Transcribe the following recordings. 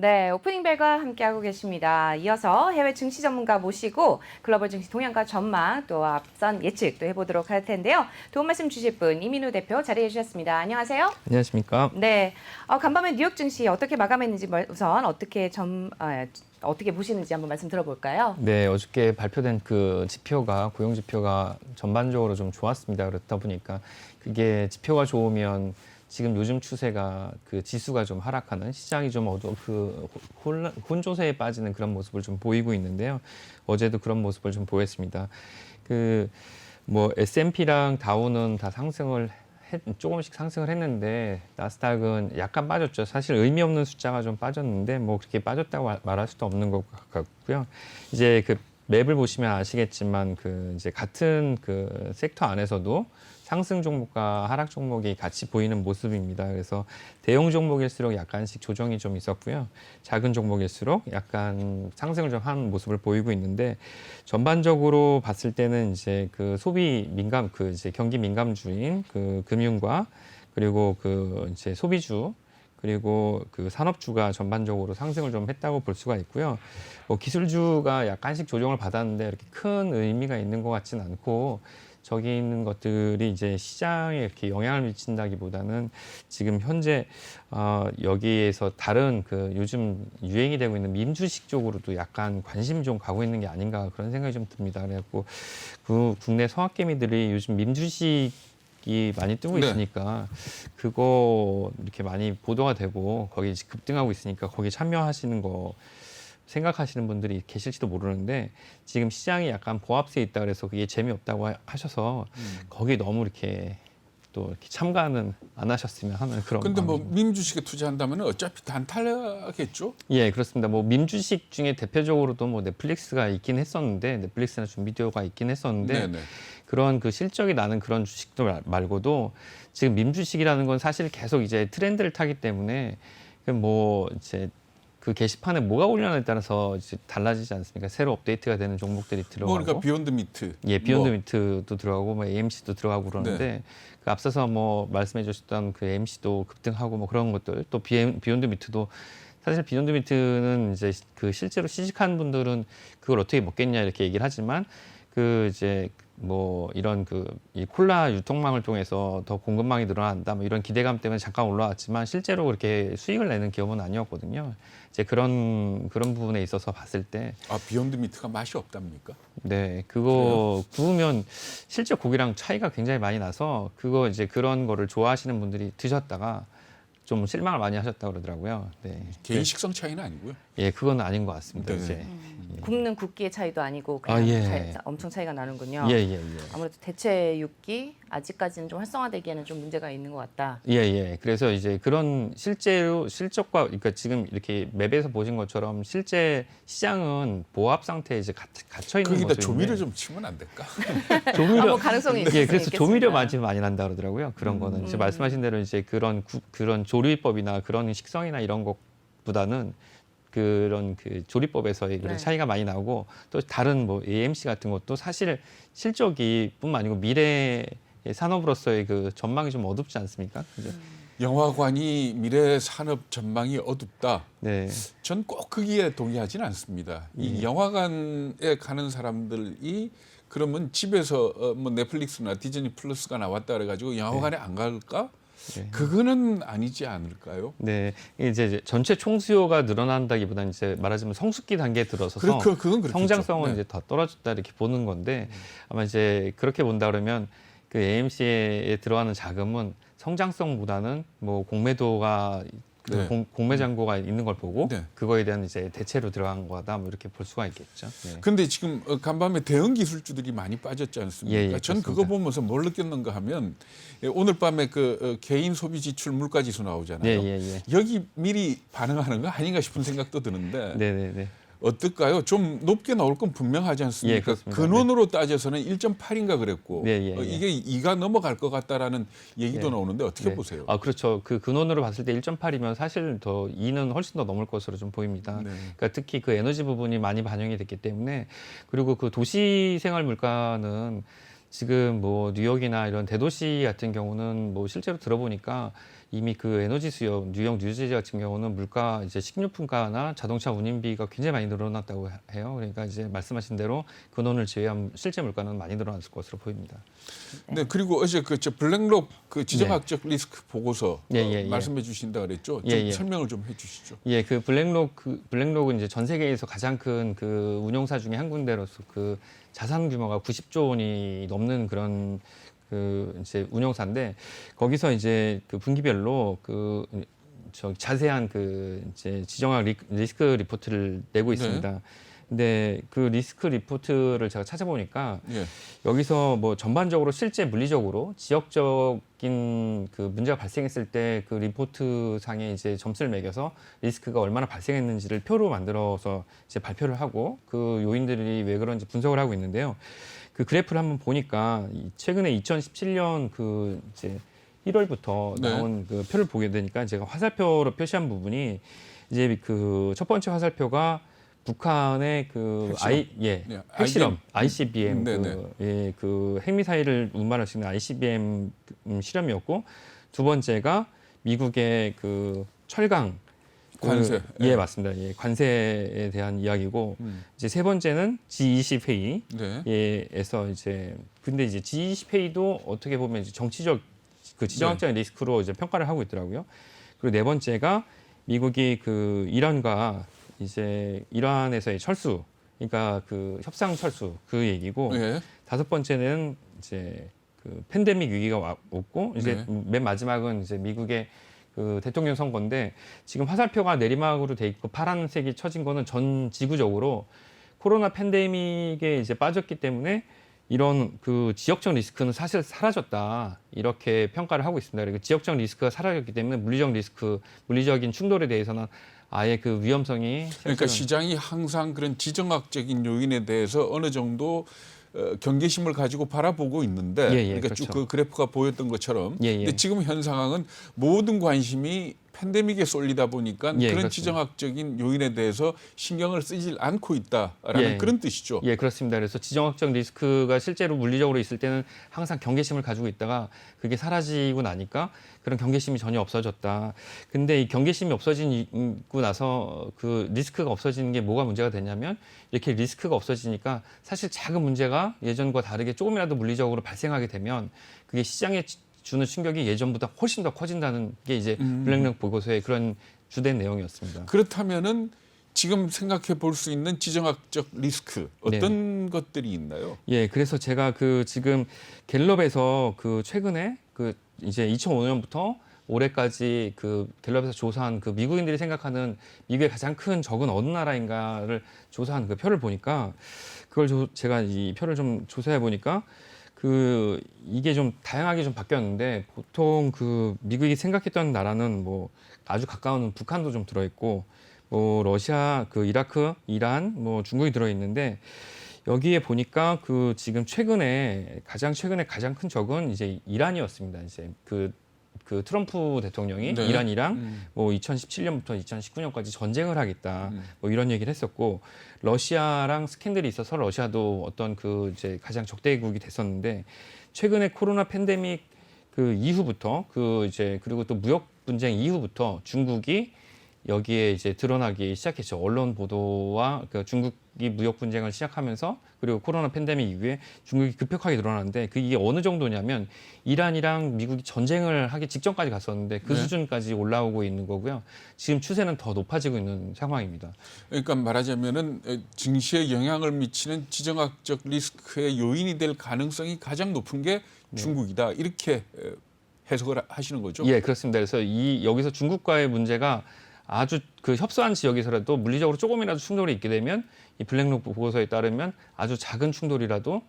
네, 오프닝 벨과 함께하고 계십니다. 이어서 해외 증시 전문가 모시고 글로벌 증시 동향과 전망 또 앞선 예측 또 해보도록 할 텐데요. 도움 말씀 주실 분 이민우 대표 자리해 주셨습니다. 안녕하세요. 안녕하십니까. 네, 간밤에 뉴욕 증시 어떻게 마감했는지 우선 어떻게 보시는지 한번 말씀 들어볼까요? 네, 어저께 발표된 그 지표가 고용 지표가 전반적으로 좀 좋았습니다. 그렇다 보니까 그게 지표가 좋으면 지금 요즘 추세가 그 지수가 좀 하락하는 시장이 좀 혼조세에 빠지는 그런 모습을 좀 보이고 있는데요. 어제도 그런 모습을 좀 보였습니다. 그 뭐 S&P랑 다우는 다 조금씩 상승을 했는데 나스닥은 약간 빠졌죠. 사실 의미 없는 숫자가 좀 빠졌는데 뭐 그렇게 빠졌다고 말할 수도 없는 것 같고요. 이제 그 맵을 보시면 아시겠지만 그 이제 같은 그 섹터 안에서도 상승 종목과 하락 종목이 같이 보이는 모습입니다. 그래서 대형 종목일수록 약간씩 조정이 좀 있었고요. 작은 종목일수록 약간 상승을 좀 하는 모습을 보이고 있는데 전반적으로 봤을 때는 이제 그 소비 민감 그 이제 경기 민감주인 그 금융과 그리고 그 이제 소비주 그리고 그 산업주가 전반적으로 상승을 좀 했다고 볼 수가 있고요. 뭐 기술주가 약간씩 조정을 받았는데 이렇게 큰 의미가 있는 것 같지는 않고 저기 있는 것들이 이제 시장에 이렇게 영향을 미친다기보다는 지금 현재 여기에서 다른 그 요즘 유행이 되고 있는 밈 주식 쪽으로도 약간 관심이 좀 가고 있는 게 아닌가 그런 생각이 좀 듭니다. 그래갖고 그 국내 성악개미들이 요즘 밈 주식이 많이 뜨고 있으니까 그거 이렇게 많이 보도가 되고 거기 급등하고 있으니까 거기 참여하시는 거 생각하시는 분들이 계실지도 모르는데 지금 시장이 약간 보합세에 있다 그래서 그게 재미없다고 하셔서 거기 너무 이렇게 또 이렇게 참가는 안 하셨으면 하는 그런. 근데 뭐 밈주식에 투자한다면 어차피 단타하겠죠? 예, 그렇습니다. 뭐 밈주식 중에 대표적으로도 뭐 넷플릭스가 있긴 했었는데 넷플릭스나 준비디오가 있긴 했었는데 네네. 그런 그 실적이 나는 그런 주식도 말고도 지금 밈주식이라는 건 사실 계속 이제 트렌드를 타기 때문에 뭐 이제 그 게시판에 뭐가 올려냐에 따라서 이제 달라지지 않습니까? 새로 업데이트가 되는 종목들이 들어가고. 그러니까 비욘드 미트. 예, 비욘드 미트도 들어가고 뭐 AMC도 들어가고 그러는데 그 앞서서 뭐 말씀해 주셨던 그 AMC도 급등하고 뭐 그런 것들 또 비욘드 미트도 사실 비욘드 미트는 이제 그 실제로 시식한 분들은 그걸 어떻게 먹겠냐 이렇게 얘기를 하지만 그 이제 뭐 이런 그 이 콜라 유통망을 통해서 더 공급망이 늘어난다 뭐 이런 기대감 때문에 잠깐 올라왔지만 실제로 그렇게 수익을 내는 기업은 아니었거든요. 이제 그런 부분에 있어서 봤을 때 비욘드 미트가 맛이 없답니까? 네, 그거 구우면 실제 고기랑 차이가 굉장히 많이 나서 그거 이제 그런 거를 좋아하시는 분들이 드셨다가 좀 실망을 많이 하셨다고 그러더라고요. 네. 개인 식성 차이는 아니고요. 예, 그건 아닌 것 같습니다. 네. 이제. 굽는 굵기의 차이도 아니고 그냥 예. 엄청 차이가 나는군요. 예. 아무래도 대체 육기 아직까지는 좀 활성화되기에는 좀 문제가 있는 것 같다. 예. 그래서 이제 그런 실제로 실적과 그러니까 지금 이렇게 맵에서 보신 것처럼 실제 시장은 보합 상태에 이제 갇혀 있는 거기다 모습인데 조미료 좀 치면 안 될까? 조미료 뭐 가능성이 예, 있겠습니다. 그래서 조미료 많이 난다 그러더라고요. 그런 거는 이제 말씀하신 대로 이제 그런 조리법이나 그런 식성이나 이런 것보다는 그런 그 조리법에서의 그런 네. 차이가 많이 나고 또 다른 뭐 AMC 같은 것도 사실 실적이 뿐만 아니고 미래의 산업으로서의 그 전망이 좀 어둡지 않습니까? 그죠? 영화관이 미래 산업 전망이 어둡다. 네. 전 꼭 거기에 동의하지는 않습니다. 이 영화관에 가는 사람들이 그러면 집에서 뭐 넷플릭스나 디즈니 플러스가 나왔다 그래가지고 영화관에 안 갈까? 네. 그거는 아니지 않을까요? 네, 이제 전체 총수요가 늘어난다기보다는 이제 말하자면 성숙기 단계에 들어서서 그건 그렇겠죠. 성장성은 네. 이제 더 떨어졌다 이렇게 보는 건데 아마 이제 그렇게 본다 그러면 그 AMC에 들어가는 자금은 성장성보다는 뭐 공매도가 그 네. 공매 잔고가 있는 걸 보고 네. 그거에 대한 이제 대체로 들어간 거다 뭐 이렇게 볼 수가 있겠죠. 네. 근데 지금 간밤에 대형 기술주들이 많이 빠졌지 않습니까? 예, 전 그렇습니다. 그거 보면서 뭘 느꼈는가 하면 오늘 밤에 그 개인 소비 지출 물가 지수 나오잖아요. 예. 여기 미리 반응하는 거 아닌가 싶은 생각도 드는데 네. 어떨까요? 좀 높게 나올 건 분명하지 않습니까? 예, 그렇습니다. 근원으로 따져서는 1.8인가 그랬고 예. 이게 2가 넘어갈 것 같다라는 얘기도 예. 나오는데 어떻게 네. 보세요? 그렇죠. 그 근원으로 봤을 때 1.8이면 사실 더 2는 훨씬 더 넘을 것으로 좀 보입니다. 네. 그러니까 특히 그 에너지 부분이 많이 반영이 됐기 때문에 그리고 그 도시 생활 물가는 지금 뭐 뉴욕이나 이런 대도시 같은 경우는 뭐 실제로 들어보니까 이미 그 에너지 수요, 뉴욕, 뉴저지 같은 경우는 물가, 이제 식료품가나 자동차 운임비가 굉장히 많이 늘어났다고 해요. 그러니까 이제 말씀하신 대로 근원을 제외한 실제 물가는 많이 늘어났을 것으로 보입니다. 네, 그리고 어제 그 블랙록 그 지정학적 리스크 보고서 말씀해 주신다 그랬죠. 좀 설명을 좀 해주시죠. 예, 그 블랙록은 이제 전 세계에서 가장 큰 그 운용사 중에 한 군데로서 그 자산 규모가 90조 원이 넘는 그런 그 이제 운용사인데 거기서 이제 그 분기별로 그 자세한 그 이제 지정학 리스크 리포트를 내고 있습니다. 근데 그 리스크 리포트를 제가 찾아보니까 여기서 뭐 전반적으로 실제 물리적으로 지역적인 그 문제가 발생했을 때 그 리포트 상에 이제 점수를 매겨서 리스크가 얼마나 발생했는지를 표로 만들어서 이제 발표를 하고 그 요인들이 왜 그런지 분석을 하고 있는데요. 그 그래프를 한번 보니까 최근에 2017년 그 이제 1월부터 나온 그 표를 보게 되니까 제가 화살표로 표시한 부분이 이제 그 첫 번째 화살표가 북한의 그 핵실험 ICBM 그 핵미사일을 운반할 수 있는 ICBM 실험이었고 두 번째가 미국의 그 철강 관세. 맞습니다. 관세에 대한 이야기고 이제 세 번째는 G20 회의에서 이제 근데 이제 G20 회의도 어떻게 보면 이제 정치적 그 지정학적인 리스크로 이제 평가를 하고 있더라고요. 그리고 네 번째가 미국이 그 이란과 이제 이란에서의 철수, 그러니까 그 협상 철수 그 얘기고 다섯 번째는 이제 그 팬데믹 위기가 왔고 이제 맨 마지막은 이제 미국의 그 대통령 선거인데 지금 화살표가 내리막으로 돼 있고 파란색이 쳐진 거는 전 지구적으로 코로나 팬데믹에 이제 빠졌기 때문에 이런 그 지역적 리스크는 사실 사라졌다 이렇게 평가를 하고 있습니다. 그리고 지역적 리스크가 사라졌기 때문에 물리적 리스크, 물리적인 충돌에 대해서는 아예 그 위험성이 그러니까 시장이 항상 그런 지정학적인 요인에 대해서 어느 정도 경계심을 가지고 바라보고 있는데 그러니까 그렇죠. 쭉 그 그래프가 보였던 것처럼 근데 지금 현 상황은 모든 관심이 팬데믹에 쏠리다 보니까 그런 그렇습니다. 지정학적인 요인에 대해서 신경을 쓰질 않고 있다라는 그런 뜻이죠. 예, 그렇습니다. 그래서 지정학적 리스크가 실제로 물리적으로 있을 때는 항상 경계심을 가지고 있다가 그게 사라지고 나니까 그런 경계심이 전혀 없어졌다. 근데 이 경계심이 없어지고 나서 그 리스크가 없어지는 게 뭐가 문제가 되냐면 이렇게 리스크가 없어지니까 사실 작은 문제가 예전과 다르게 조금이라도 물리적으로 발생하게 되면 그게 시장에 주는 충격이 예전보다 훨씬 더 커진다는 게 이제 블랙록 보고서의 그런 주된 내용이었습니다. 그렇다면은 지금 생각해 볼 수 있는 지정학적 리스크 어떤 것들이 있나요? 예, 그래서 제가 그 지금 갤럽에서 그 최근에 그 이제 2005년부터 올해까지 그 갤럽에서 조사한 그 미국인들이 생각하는 미국의 가장 큰 적은 어느 나라인가를 조사한 그 표를 보니까 그걸 제가 이 표를 좀 조사해 보니까 그 이게 좀 다양하게 좀 바뀌었는데 보통 그 미국이 생각했던 나라는 뭐 아주 가까운 북한도 좀 들어있고 뭐 러시아, 그 이라크, 이란, 뭐 중국이 들어있는데 여기에 보니까 그 지금 가장 최근에 가장 큰 적은 이제 이란이었습니다. 이제 그 트럼프 대통령이 이란이랑 뭐 2017년부터 2019년까지 전쟁을 하겠다 뭐 이런 얘기를 했었고 러시아랑 스캔들이 있어서 러시아도 어떤 그 이제 가장 적대국이 됐었는데 최근에 코로나 팬데믹 그 이후부터 그 이제 그리고 또 무역 분쟁 이후부터 중국이 여기에 이제 드러나기 시작했죠. 언론 보도와 그 중국이 무역 분쟁을 시작하면서 그리고 코로나 팬데믹 이후에 중국이 급격하게 드러났는데 그게 어느 정도냐면 이란이랑 미국이 전쟁을 하기 직전까지 갔었는데 그 수준까지 올라오고 있는 거고요. 지금 추세는 더 높아지고 있는 상황입니다. 그러니까 말하자면은 증시에 영향을 미치는 지정학적 리스크의 요인이 될 가능성이 가장 높은 게 중국이다. 이렇게 해석을 하시는 거죠? 예, 그렇습니다. 그래서 여기서 중국과의 문제가 아주 그 협소한 지역에서라도 물리적으로 조금이라도 충돌이 있게 되면 이 블랙록 보고서에 따르면 아주 작은 충돌이라도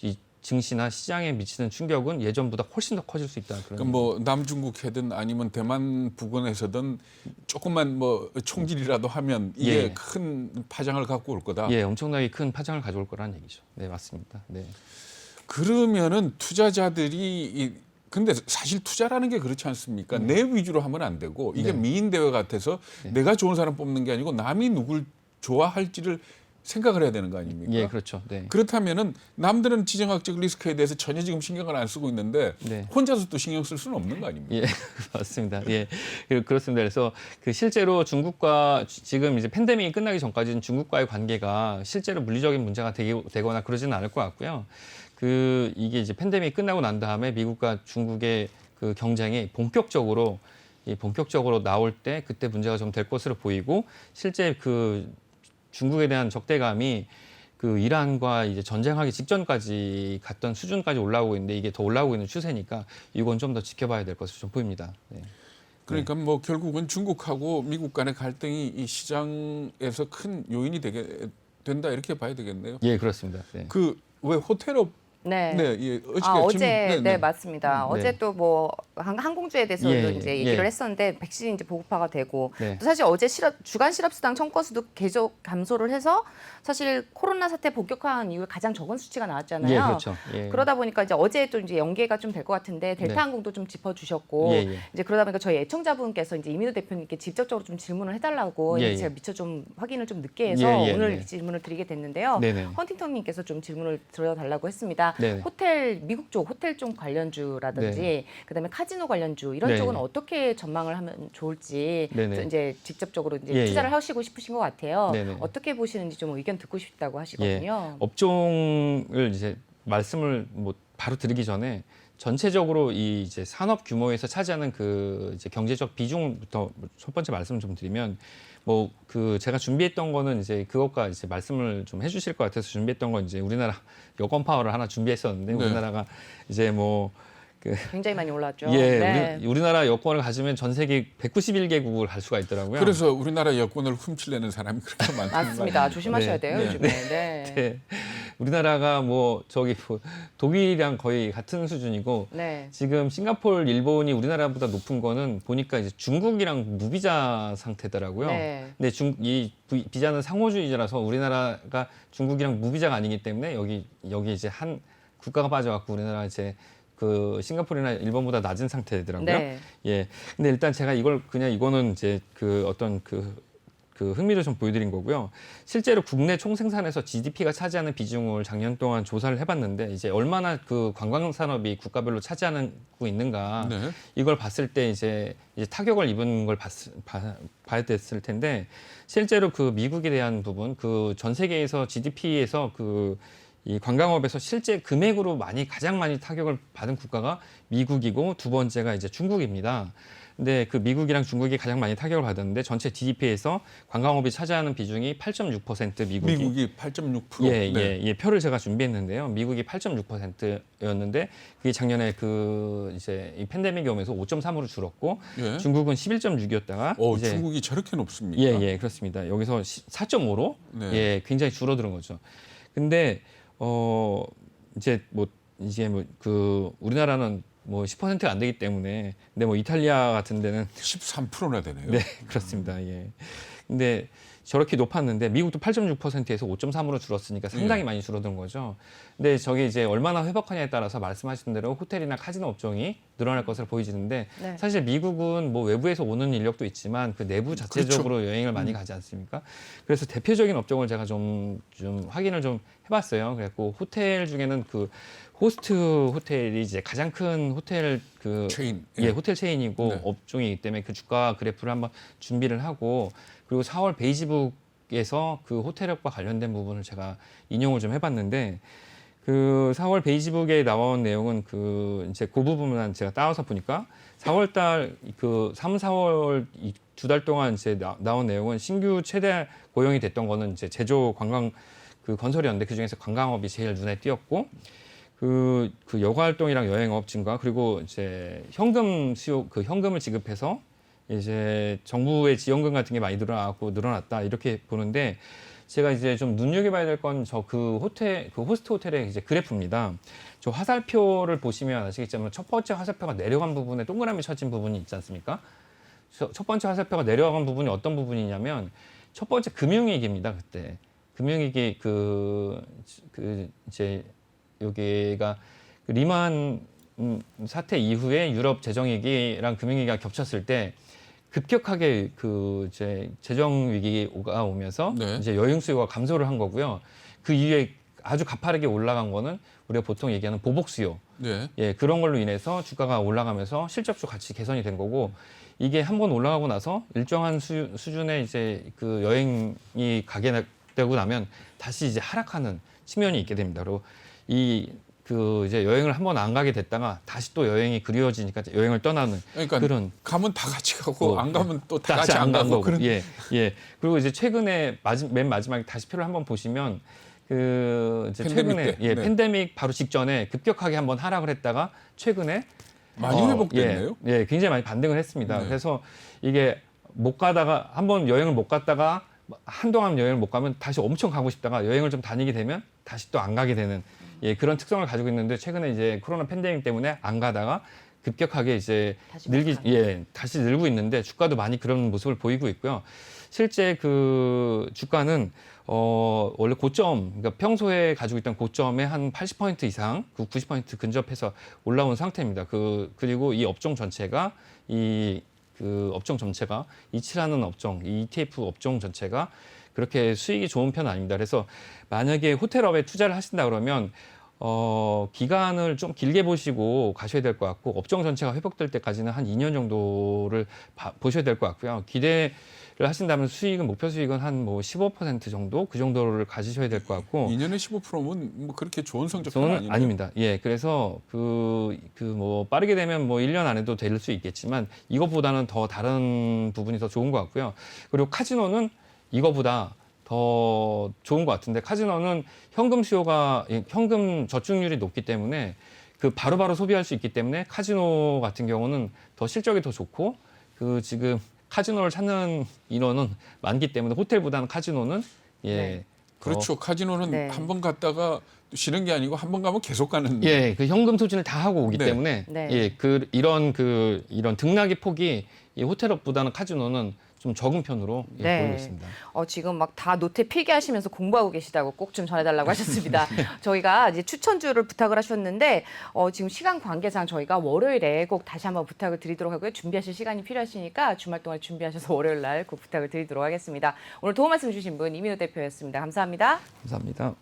이 증시나 시장에 미치는 충격은 예전보다 훨씬 더 커질 수 있다. 그러니까 뭐 남중국해든 아니면 대만 부근에서든 조금만 뭐 총질이라도 하면 이게 큰 파장을 갖고 올 거다. 예, 엄청나게 큰 파장을 가져올 거라는 얘기죠. 네, 맞습니다. 네. 그러면은 투자자들이 근데 사실 투자라는 게 그렇지 않습니까? 내 위주로 하면 안 되고 이게 미인 대회 같아서 내가 좋은 사람 뽑는 게 아니고 남이 누굴 좋아할지를 생각을 해야 되는 거 아닙니까? 예, 그렇죠. 네. 그렇다면은 남들은 지정학적 리스크에 대해서 전혀 지금 신경을 안 쓰고 있는데 네. 혼자서 또 신경 쓸 수는 없는 거 아닙니까? 예, 맞습니다. 예, 그렇습니다. 그래서 그 실제로 중국과 지금 이제 팬데믹이 끝나기 전까지는 중국과의 관계가 실제로 물리적인 문제가 되거나 그러지는 않을 것 같고요. 이게 이제 팬데믹이 끝나고 난 다음에 미국과 중국의 그 경쟁이 본격적으로 나올 때 그때 문제가 좀 될 것으로 보이고 실제 그 중국에 대한 적대감이 그 이란과 이제 전쟁하기 직전까지 갔던 수준까지 올라오고 있는데 이게 더 올라오고 있는 추세니까 이건 좀 더 지켜봐야 될 것으로 좀 보입니다. 네. 그러니까 뭐 결국은 중국하고 미국 간의 갈등이 이 시장에서 큰 요인이 되게 된다 이렇게 봐야 되겠네요. 예, 그렇습니다. 네. 그 왜 호텔업 네. 네, 예, 어제 네, 맞습니다. 네. 어제 또 뭐 항공주에 대해서도 예, 이제 예. 얘기를 했었는데 백신이 이제 보급화가 되고 네. 또 사실 어제 주간 실업수당 청구수도 계속 감소를 해서 사실 코로나 사태 복격화한 이후에 가장 적은 수치가 나왔잖아요. 예, 그렇죠. 예. 그러다 보니까 이제 어제 또 이제 연계가 좀 될 것 같은데 델타 네. 항공도 좀 짚어주셨고 예, 예. 이제 그러다 보니까 저희 애청자분께서 이제 이민우 대표님께 직접적으로 좀 질문을 해달라고 예, 이제 예. 제가 미처 좀 확인을 좀 늦게 해서 예, 예, 오늘 네. 이 질문을 드리게 됐는데요. 네네. 헌팅턴님께서 좀 질문을 드려달라고 했습니다. 네네. 미국 쪽 호텔 쪽 관련주라든지 네. 그다음에 카지노 관련주 이런 네. 쪽은 어떻게 전망을 하면 좋을지 네네. 좀 이제 직접적으로 이제 예, 투자를 예. 하시고 싶으신 것 같아요. 네네. 어떻게 보시는지 좀 의견 듣고 싶다고 하시거든요. 업종을 이제 말씀을 뭐 바로 드리기 전에 전체적으로 이 이제 산업 규모에서 차지하는 그 이제 경제적 비중부터 첫 번째 말씀을 좀 드리면 뭐 그 제가 준비했던 거는 이제 그것과 이제 말씀을 좀 해주실 것 같아서 준비했던 건 이제 우리나라 여권 파워를 하나 준비했었는데 네. 우리나라가 이제 뭐 굉장히 많이 올랐죠. 예, 네. 우리나라 여권을 가지면 전 세계 191개국을 갈 수가 있더라고요. 그래서 우리나라 여권을 훔치려는 사람이 그렇게 많은 거 맞습니다. 아닙니까? 조심하셔야 네. 돼요, 네. 요즘에. 네. 네. 우리나라가 뭐 독일이랑 거의 같은 수준이고 네. 지금 싱가포르, 일본이 우리나라보다 높은 거는 보니까 이제 중국이랑 무비자 상태더라고요. 네. 근데 이 비자는 상호주의자라서 우리나라가 중국이랑 무비자가 아니기 때문에 여기 이제 한 국가가 빠져갖고 우리나라 이제 그 싱가포르나 일본보다 낮은 상태더라고요. 네. 예. 근데 일단 제가 이거는 이제 그 어떤 그 흥미를 좀 보여드린 거고요. 실제로 국내 총생산에서 GDP가 차지하는 비중을 작년 동안 조사를 해봤는데 이제 얼마나 그 관광 산업이 국가별로 차지하고 있는가 네. 이걸 봤을 때 이제 타격을 입은 걸 봐야 됐을 텐데 실제로 그 미국에 대한 부분 그 전 세계에서 GDP에서 이 관광업에서 실제 금액으로 가장 많이 타격을 받은 국가가 미국이고 두 번째가 이제 중국입니다. 근데 그 미국이랑 중국이 가장 많이 타격을 받았는데 전체 GDP에서 관광업이 차지하는 비중이 8.6% 미국이 8.6%. 예, 표를 제가 준비했는데요. 미국이 8.6%였는데 그게 작년에 이제 이 팬데믹이 오면서 5.3으로 줄었고 예. 중국은 11.6이었다가 이제 중국이 저렇게 높습니까? 예, 그렇습니다. 여기서 4.5로 네. 예, 굉장히 줄어드는 거죠. 근데 이제 우리나라는 뭐 10%가 안 되기 때문에 근데 뭐 이탈리아 같은 데는 13%나 되네요. 네, 그렇습니다. 예. 근데 저렇게 높았는데 미국도 8.6%에서 5.3으로 줄었으니까 상당히 많이 줄어든 거죠. 근데 저게 이제 얼마나 회복하냐에 따라서 말씀하신 대로 호텔이나 카지노 업종이 늘어날 것으로 보이지는데 네. 사실 미국은 뭐 외부에서 오는 인력도 있지만 그 내부 자체적으로 여행을 많이 가지 않습니까? 그래서 대표적인 업종을 제가 좀 확인을 좀 해봤어요. 그래갖고 호텔 중에는 그 호스트 호텔이 이제 가장 큰 호텔 체인. 예, 호텔 체인이고 네. 업종이기 때문에 그 주가 그래프를 한번 준비를 하고 그리고 4월 베이지북에서 그 호텔업과 관련된 부분을 제가 인용을 좀 해봤는데 그 4월 베이지북에 나온 내용은 이제 그 부분만 제가 따와서 보니까 4월 달 3, 4월 두 달 동안 이제 나온 내용은 신규 최대 고용이 됐던 거는 이제 제조 관광 건설이었는데 그 중에서 관광업이 제일 눈에 띄었고 그 여가 활동이랑 여행업 증가 그리고 이제 현금을 지급해서 이제 정부의 지원금 같은 게 많이 늘어났다 이렇게 보는데 제가 이제 좀 눈여겨봐야 될 건 그 호스트 호텔의 이제 그래프입니다. 저 화살표를 보시면 아시겠지만 첫 번째 화살표가 내려간 부분에 동그라미 쳐진 부분이 있지 않습니까? 첫 번째 화살표가 내려간 부분이 어떤 부분이냐면 첫 번째 금융위기입니다. 그때 금융위기 이제 여기가 리만 사태 이후에 유럽 재정위기랑 금융위기가 겹쳤을 때 급격하게 그 이제 재정 위기가 오면서 네. 이제 여행 수요가 감소를 한 거고요. 그 이후에 아주 가파르게 올라간 거는 우리가 보통 얘기하는 보복 수요. 네. 예, 그런 걸로 인해서 주가가 올라가면서 실적도 같이 개선이 된 거고 이게 한번 올라가고 나서 일정한 수준의 이제 그 여행이 가게 되고 나면 다시 이제 하락하는 측면이 있게 됩니다. 그리고 이 그 이제 여행을 한번 안 가게 됐다가 다시 또 여행이 그리워지니까 이제 여행을 떠나는 그러니까 그런 가면 다 같이 가고 안 가면 또 다 다시 같이 안 가고 거고. 그런. 예, 예. 그리고 이제 최근에 맨 마지막에 다시 표를 한번 보시면 그 이제 팬데믹 최근에 때? 예, 네. 팬데믹 바로 직전에 급격하게 한번 하락을 했다가 최근에 많이 회복됐네요. 예, 굉장히 많이 반등을 했습니다. 네. 그래서 이게 못 가다가 한번 여행을 못 갔다가 한동안 여행을 못 가면 다시 엄청 가고 싶다가 여행을 좀 다니게 되면 다시 또 안 가게 되는 예, 그런 특성을 가지고 있는데 최근에 이제 코로나 팬데믹 때문에 안 가다가 급격하게 이제 다시 막 다시 늘고 있는데 주가도 많이 그런 모습을 보이고 있고요. 실제 그 주가는 원래 고점, 그러니까 평소에 가지고 있던 고점의 한 80% 이상, 그 90% 근접해서 올라온 상태입니다. 그리고 이 업종 전체가 그 업종 전체가 이치라는 업종, 이 ETF 업종 전체가 그렇게 수익이 좋은 편은 아닙니다. 그래서 만약에 호텔업에 투자를 하신다 그러면 기간을 좀 길게 보시고 가셔야 될 것 같고 업종 전체가 회복될 때까지는 한 2년 정도를 보셔야 될 것 같고요. 기대를 하신다면 목표 수익은 한 뭐 15% 정도 그 정도를 가지셔야 될 것 같고 2년에 15%면 뭐 그렇게 좋은 성적은 아니네요. 아닙니다. 예, 그래서 뭐 빠르게 되면 뭐 1년 안에도 될 수 있겠지만 이것보다는 더 다른 부분이 더 좋은 것 같고요. 그리고 카지노는 이거보다 더 좋은 것 같은데 카지노는 현금 저축률이 높기 때문에 그 바로바로 소비할 수 있기 때문에 카지노 같은 경우는 더 실적이 더 좋고 그 지금 카지노를 찾는 인원은 많기 때문에 호텔보다는 카지노는 예. 네. 그렇죠. 카지노는 네. 한 번 갔다가 또 쉬는 게 아니고 한 번 가면 계속 가는. 예, 그 현금 소진을 다 하고 오기 네. 때문에 네. 예, 이런 등락의 폭이 이 호텔업보다는 카지노는 좀 적은 편으로 예, 네. 보이고 있습니다. 지금 막 다 노트 필기하시면서 공부하고 계시다고 꼭 좀 전해달라고 하셨습니다. 저희가 이제 추천주를 부탁을 하셨는데 지금 시간 관계상 저희가 월요일에 꼭 다시 한번 부탁을 드리도록 하고요. 준비하실 시간이 필요하시니까 주말 동안 준비하셔서 월요일 날 꼭 부탁을 드리도록 하겠습니다. 오늘 도움 말씀 주신 분 이민호 대표였습니다. 감사합니다. 감사합니다.